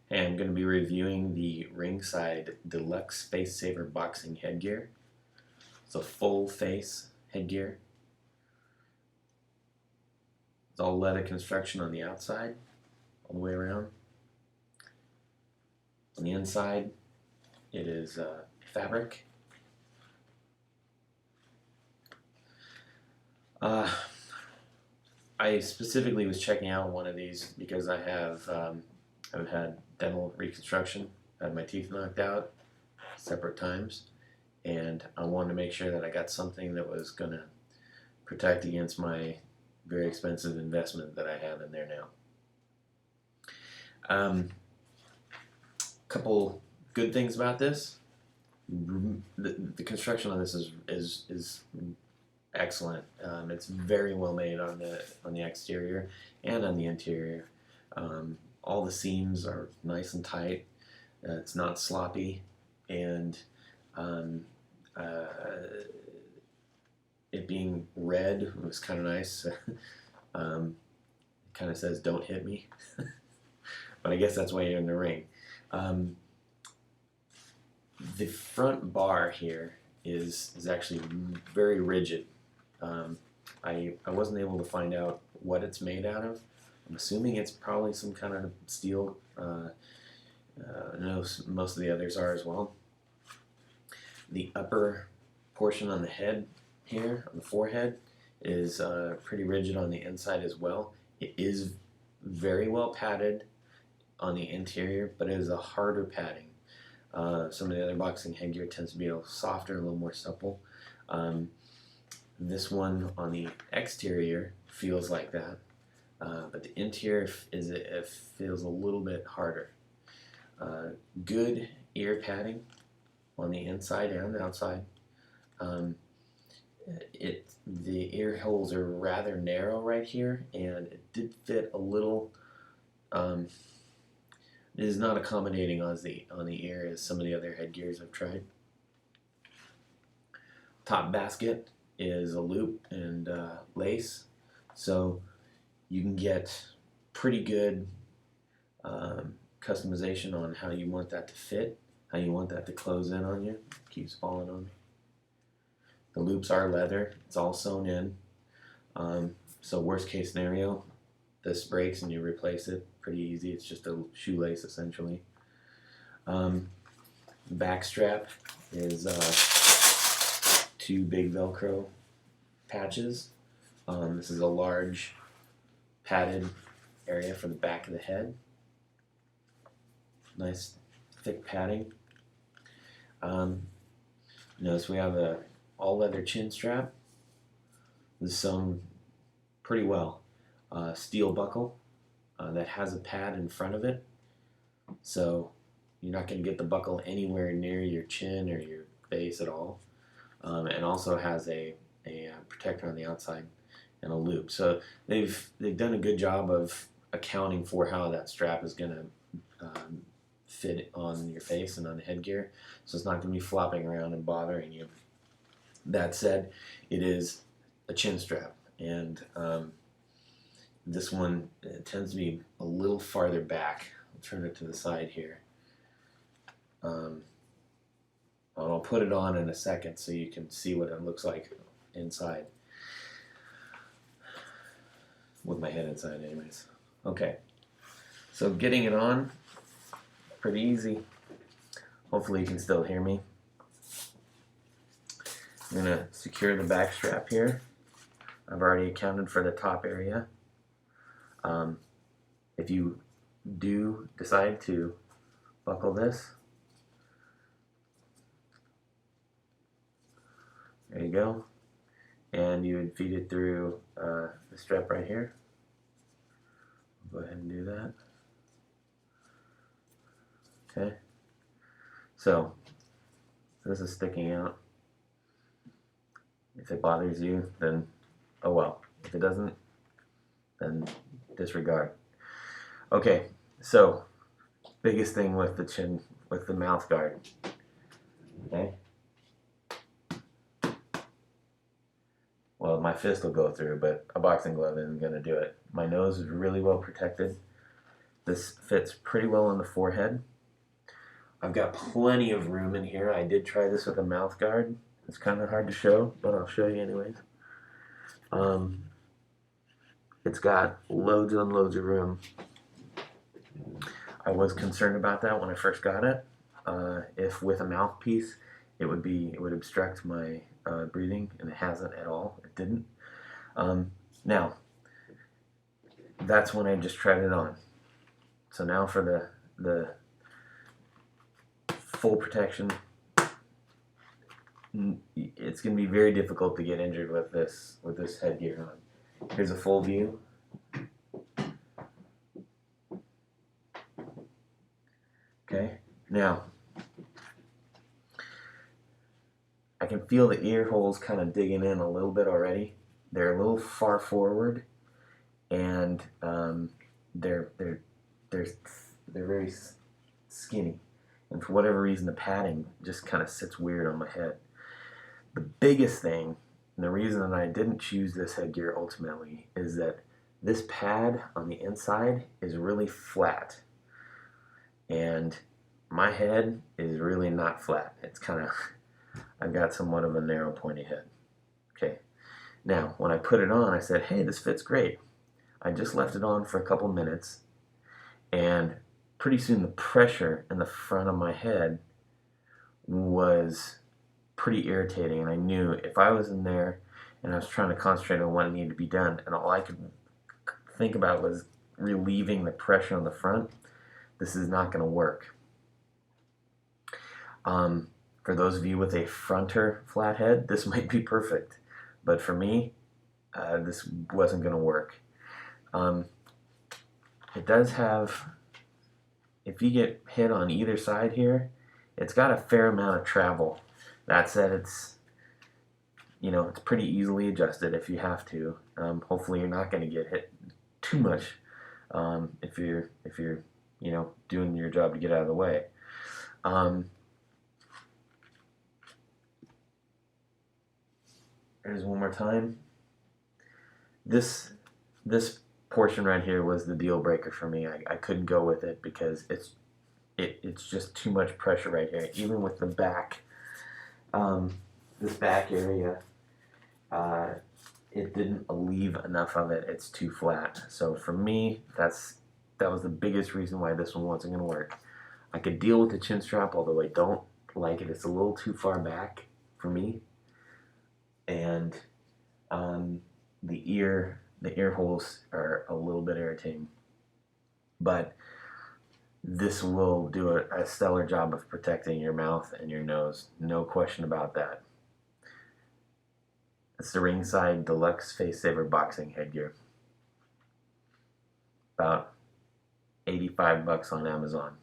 Hey, I'm going to be reviewing the Ringside Deluxe Space Saver Boxing Headgear. It's a full face headgear. It's all leather construction on the outside, all the way around. On the inside, it is fabric. I specifically was checking out one of these because I've had dental reconstruction. I had my teeth knocked out separate times, and I wanted to make sure that I got something that was going to protect against my very expensive investment that I have in there now. Couple good things about this. The construction on this is excellent. It's very well made on the exterior and on the interior. All the seams are nice and tight. It's not sloppy, and it being red was kind of nice. It kind of says "Don't hit me," but I guess that's why you're in the ring. The front bar here is actually very rigid. I wasn't able to find out what it's made out of. I'm assuming it's probably some kind of steel. I know most of the others are as well. The upper portion on the head here, on the forehead, is pretty rigid on the inside as well. It is very well padded on the interior, but it is a harder padding. Some of the other boxing headgear tends to be a little softer, a little more supple. This one on the exterior feels like that, but the interior it feels a little bit harder. Good ear padding on the inside and the outside. The ear holes are rather narrow right here, and it did fit a little. It is not accommodating on the ear as some of the other headgears I've tried. Top basket is a loop and lace, so you can get pretty good customization on how you want that to fit, how you want that to close in on you. It keeps falling on me. The loops are leather. It's all sewn in. So worst case scenario, this breaks and you replace it. Pretty easy. It's just a shoelace essentially. Back strap is two big Velcro patches. This is a large padded area for the back of the head. Nice thick padding. Notice we have a all leather chin strap. This is sewn pretty well. Steel buckle that has a pad in front of it, so you're not going to get the buckle anywhere near your chin or your face at all. And also has a protector on the outside and a loop. So they've done a good job of accounting for how that strap is going to fit on your face and on the headgear. So it's not going to be flopping around and bothering you. That said, it is a chin strap, and this one tends to be a little farther back. I'll turn it to the side here. I'll put it on in a second so you can see what it looks like inside. With my head inside anyways. Okay, so getting it on, pretty easy. Hopefully you can still hear me. I'm going to secure the back strap here. I've already accounted for the top area. If you do decide to buckle this, there you go, and you would feed it through the strap right here. Go ahead and do that. Okay, so this is sticking out. If it bothers you, then oh well. If it doesn't, then disregard. Okay, so biggest thing with the chin, with the mouth guard. Okay. Well, my fist will go through, but a boxing glove isn't going to do it. My nose is really well protected. This fits pretty well on the forehead. I've got plenty of room in here. I did try this with a mouth guard. It's kind of hard to show, but I'll show you anyways. It's got loads and loads of room. I was concerned about that when I first got it. If with a mouthpiece, it would obstruct my breathing, and it hasn't at all. It didn't. Now, that's when I just tried it on. So now for the full protection, it's going to be very difficult to get injured with this headgear on. Here's a full view. Okay, now I can feel the ear holes kind of digging in a little bit already. They're a little far forward, and they're very skinny, and for whatever reason the padding just kind of sits weird on my head. The biggest thing, and the reason that I didn't choose this headgear ultimately, is that this pad on the inside is really flat, and my head is really not flat. It's kind of, I've got somewhat of a narrow pointy head. Okay, now when I put it on, I said, hey, this fits great. I just left it on for a couple minutes, and pretty soon the pressure in the front of my head was pretty irritating, and I knew if I was in there and I was trying to concentrate on what needed to be done, and all I could think about was relieving the pressure on the front, this is not going to work. For those of you with a fronter flat head, this might be perfect, but for me, this wasn't going to work. It does have, if you get hit on either side here, it's got a fair amount of travel. That said, it's pretty easily adjusted if you have to. Hopefully you're not going to get hit too much if you're doing your job to get out of the way. There's one more time. This portion right here was the deal breaker for me. I couldn't go with it because it's just too much pressure right here. Even with the back, this back area, it didn't alleviate enough of it. It's too flat. So for me, that was the biggest reason why this one wasn't going to work. I could deal with the chin strap, although I don't like it. It's a little too far back for me, and the ear holes are a little bit irritating. But this will do a stellar job of protecting your mouth and your nose, no question about that. It's the Ringside Deluxe Face Saver Boxing Headgear. About $85 on Amazon.